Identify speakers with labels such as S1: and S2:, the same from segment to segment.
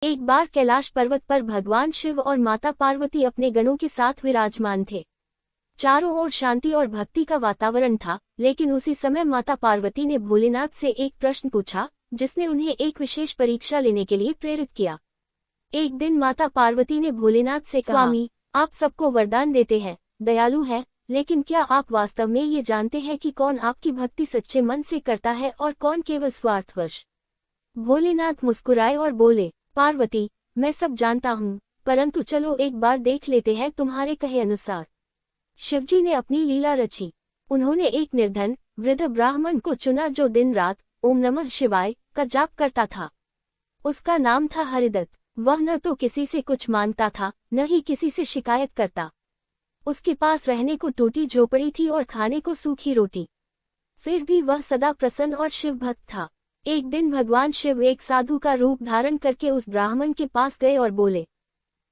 S1: एक बार कैलाश पर्वत पर भगवान शिव और माता पार्वती अपने गणों के साथ विराजमान थे। चारों ओर शांति और भक्ति का वातावरण था, लेकिन उसी समय माता पार्वती ने भोलेनाथ से एक प्रश्न पूछा, जिसने उन्हें एक विशेष परीक्षा लेने के लिए प्रेरित किया। एक दिन माता पार्वती ने भोलेनाथ से कहा, स्वामी, आप सबको वरदान देते हैं, दयालु हैं, लेकिन क्या आप वास्तव में ये जानते हैं कि कौन आपकी भक्ति सच्चे मन से करता है और कौन केवल स्वार्थवश? भोलेनाथ मुस्कुराए और बोले, पार्वती, मैं सब जानता हूँ, परंतु चलो एक बार देख लेते हैं तुम्हारे कहे अनुसार। शिवजी ने अपनी लीला रची। उन्होंने एक निर्धन वृद्ध ब्राह्मण को चुना जो दिन रात ओम नमः शिवाय का जाप करता था। उसका नाम था हरिदत्त। वह न तो किसी से कुछ मांगता था, न ही किसी से शिकायत करता। उसके पास रहने को टूटी झोपड़ी थी और खाने को सूखी रोटी। फिर भी वह सदा प्रसन्न और शिव भक्त था। एक दिन भगवान शिव एक साधु का रूप धारण करके उस ब्राह्मण के पास गए और बोले,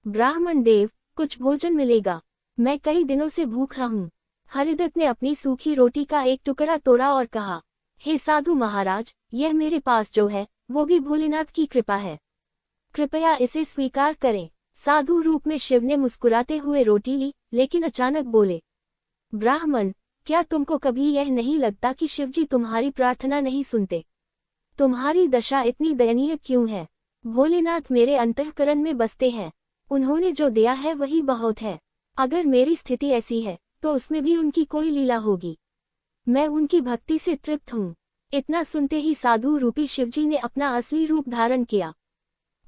S1: ब्राह्मण देव, कुछ भोजन मिलेगा, मैं कई दिनों से भूखा हूँ। हरिदत्त ने अपनी सूखी रोटी का एक टुकड़ा तोड़ा और कहा, हे साधु महाराज, यह मेरे पास जो है वो भी भोलेनाथ की कृपा है, कृपया इसे स्वीकार करें। साधु रूप में शिव ने मुस्कुराते हुए रोटी ली, लेकिन अचानक बोले, ब्राह्मण, क्या तुमको कभी यह नहीं लगता कि शिवजी तुम्हारी प्रार्थना नहीं सुनते? तुम्हारी दशा इतनी दयनीय क्यों है? भोलेनाथ मेरे अंतःकरण में बसते हैं, उन्होंने जो दिया है वही बहुत है। अगर मेरी स्थिति ऐसी है तो उसमें भी उनकी कोई लीला होगी। मैं उनकी भक्ति से तृप्त हूँ। इतना सुनते ही साधु रूपी शिवजी ने अपना असली रूप धारण किया।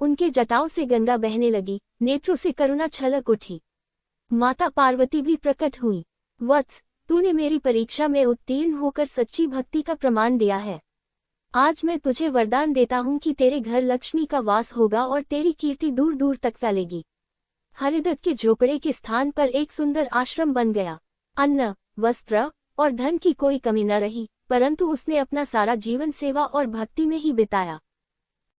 S1: उनके जटाओं से गंगा बहने लगी, नेत्रों से करुणा छलक उठी। माता पार्वती भी प्रकट हुई। वत्स, तूने मेरी परीक्षा में उत्तीर्ण होकर सच्ची भक्ति का प्रमाण दिया है। आज मैं तुझे वरदान देता हूँ कि तेरे घर लक्ष्मी का वास होगा और तेरी कीर्ति दूर दूर तक फैलेगी। हरिदत्त के झोपड़े के स्थान पर एक सुंदर आश्रम बन गया। अन्न, वस्त्र और धन की कोई कमी न रही, परंतु उसने अपना सारा जीवन सेवा और भक्ति में ही बिताया।